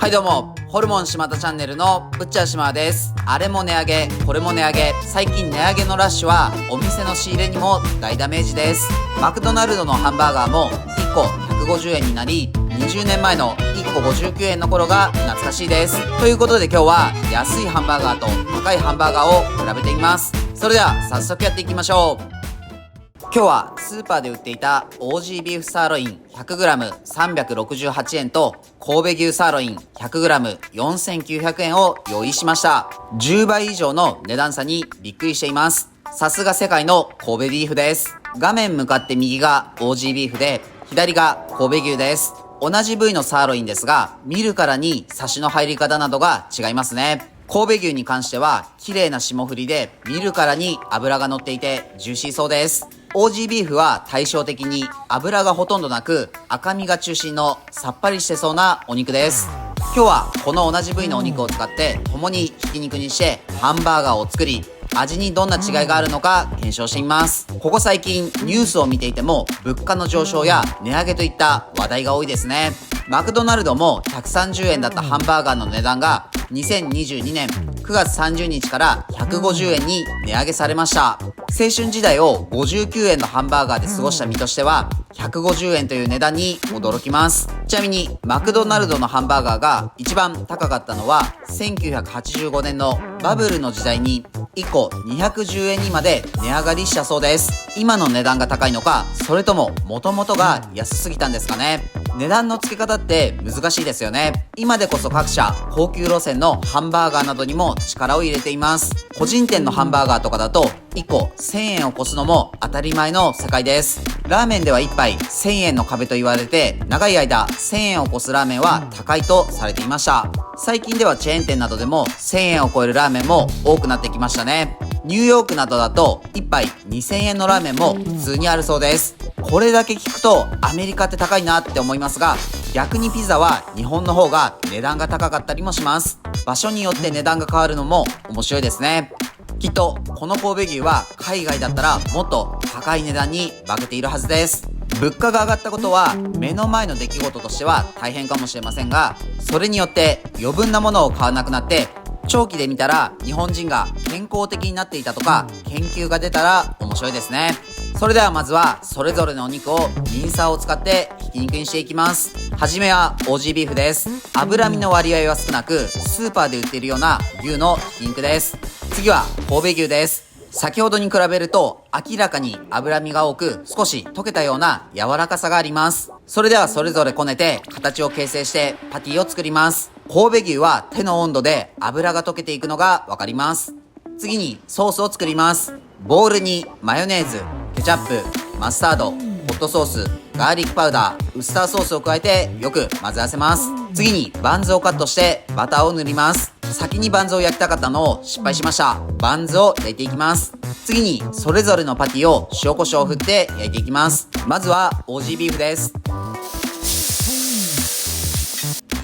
はいどうも、ホルモン島田チャンネルのぶっちゃ島です。あれも値上げ、これも値上げ。最近値上げのラッシュはお店の仕入れにも大ダメージです。マクドナルドのハンバーガーも1個150円になり、20年前の1個59円の頃が懐かしいです。ということで今日は安いハンバーガーと高いハンバーガーを比べてみます。それでは早速やっていきましょう。今日はスーパーで売っていたオージービーフサーロイン 100g368 円と神戸牛サーロイン 100g4900 円を用意しました。10倍以上の値段差にびっくりしています。さすが世界の神戸ビーフです。画面向かって右がオージービーフで左が神戸牛です。同じ部位のサーロインですが見るからにサシの入り方などが違いますね。神戸牛に関しては綺麗な霜降りで見るからに脂が乗っていてジューシーそうです。オージービーフは対照的に脂がほとんどなく赤身が中心のさっぱりしてそうなお肉です。今日はこの同じ部位のお肉を使って共にひき肉にしてハンバーガーを作り味にどんな違いがあるのか検証してみます。ここ最近ニュースを見ていても物価の上昇や値上げといった話題が多いですね。マクドナルドも130円だったハンバーガーの値段が2022年9月30日から150円に値上げされました。青春時代を59円のハンバーガーで過ごした身としては150円という値段に驚きます。ちなみにマクドナルドのハンバーガーが一番高かったのは1985年のバブルの時代に1個210円にまで値上がりしたそうです。今の値段が高いのか、それとも元々が安すぎたんですかね。値段の付け方って難しいですよね。今でこそ各社高級路線のハンバーガーなどにも力を入れています。個人店のハンバーガーとかだと1個1000円を超すのも当たり前の世界です。ラーメンでは1杯1000円の壁と言われて長い間1000円を超すラーメンは高いとされていました。最近ではチェーン店などでも1000円を超えるラーメンも多くなってきましたね。ニューヨークなどだと1杯2000円のラーメンも普通にあるそうです。これだけ聞くとアメリカって高いなって思いますが、逆にピザは日本の方が値段が高かったりもします。場所によって値段が変わるのも面白いですね。きっとこの神戸牛は海外だったらもっと高い値段に化けているはずです。物価が上がったことは目の前の出来事としては大変かもしれませんが、それによって余分なものを買わなくなって長期で見たら日本人が健康的になっていたとか研究が出たら面白いですね。それではまずはそれぞれのお肉をミンサーを使ってひき肉にしていきます。はじめはオージービーフです。脂身の割合は少なくスーパーで売っているような牛のひき肉です。次は神戸牛です。先ほどに比べると明らかに脂身が多く少し溶けたような柔らかさがあります。それではそれぞれこねて形を形成してパティを作ります。神戸牛は手の温度で脂が溶けていくのがわかります。次にソースを作ります。ボウルにマヨネーズ、ケチャップ、マスタード、ホットソース、ガーリックパウダー、ウスターソースを加えてよく混ぜ合わせます。次にバンズをカットしてバターを塗ります。先にバンズを焼きたかったのを失敗しました。バンズを焼いていきます。次にそれぞれのパティを塩コショウを振って焼いていきます。まずはオージービーフです。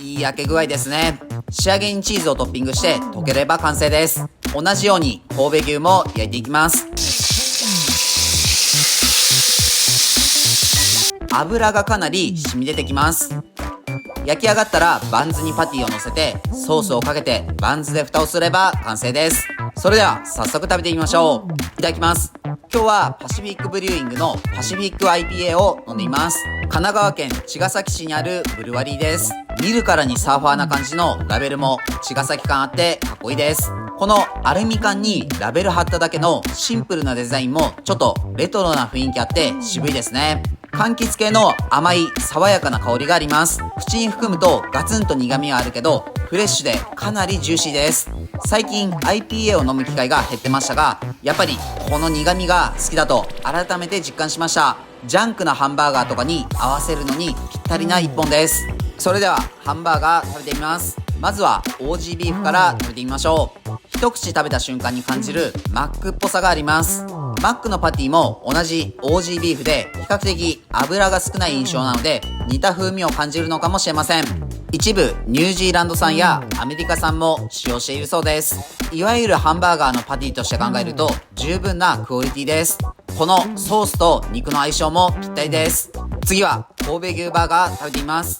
いい焼け具合ですね。仕上げにチーズをトッピングして溶ければ完成です。同じように神戸牛も焼いていきます。油がかなり染み出てきます。焼き上がったらバンズにパティを乗せてソースをかけてバンズで蓋をすれば完成です。それでは早速食べてみましょう。いただきます。今日はパシフィックブリューイングのパシフィック IPA を飲んでいます。神奈川県茅ヶ崎市にあるブルワリーです。見るからにサーファーな感じのラベルも茅ヶ崎感あってかっこいいです。このアルミ缶にラベル貼っただけのシンプルなデザインもちょっとレトロな雰囲気あって渋いですね。柑橘系の甘い爽やかな香りがあります。口に含むとガツンと苦味はあるけどフレッシュでかなりジューシーです。最近 IPA を飲む機会が減ってましたが、やっぱりこの苦味が好きだと改めて実感しました。ジャンクなハンバーガーとかに合わせるのにぴったりな一本です。それではハンバーガー食べてみます。まずはオージービーフから食べてみましょう。一口食べた瞬間に感じるマックっぽさがあります。マックのパティも同じオージービーフで比較的脂が少ない印象なので似た風味を感じるのかもしれません。一部ニュージーランド産やアメリカ産も使用しているそうです。いわゆるハンバーガーのパティとして考えると十分なクオリティです。このソースと肉の相性もぴったりです。次は神戸牛バーガー食べてみます。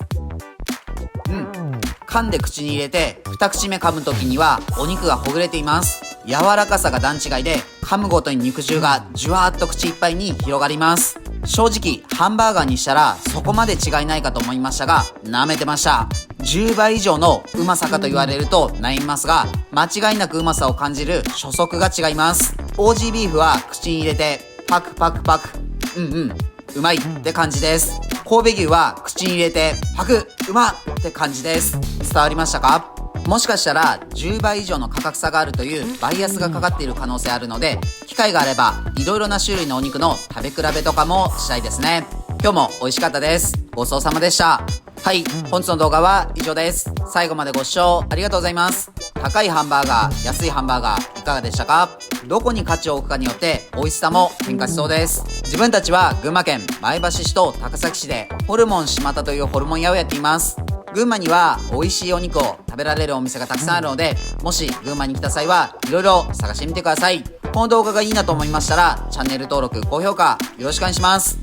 噛んで口に入れて2口目噛む時にはお肉がほぐれています。柔らかさが段違いで噛むごとに肉汁がじゅわーっと口いっぱいに広がります。正直ハンバーガーにしたらそこまで違いないかと思いましたが、舐めてました。10倍以上のうまさかと言われると悩みますが、間違いなくうまさを感じる初速が違います。オージービーフは口に入れてパクパクパク、うまいって感じです。神戸牛は口に入れてパク、うまって感じです。伝わりましたか？もしかしたら10倍以上の価格差があるというバイアスがかかっている可能性あるので、機会があればいろいろな種類のお肉の食べ比べとかもしたいですね。今日も美味しかったです。ごちそうさまでした。はい、本日の動画は以上です。最後までご視聴ありがとうございます。高いハンバーガー、安いハンバーガーいかがでしたか？どこに価値を置くかによって美味しさも変化しそうです。自分たちは群馬県前橋市と高崎市でホルモン島田というホルモン屋をやっています。群馬には美味しいお肉を食べられるお店がたくさんあるので、もし群馬に来た際はいろいろ探してみてください。この動画がいいなと思いましたらチャンネル登録、高評価よろしくお願いします。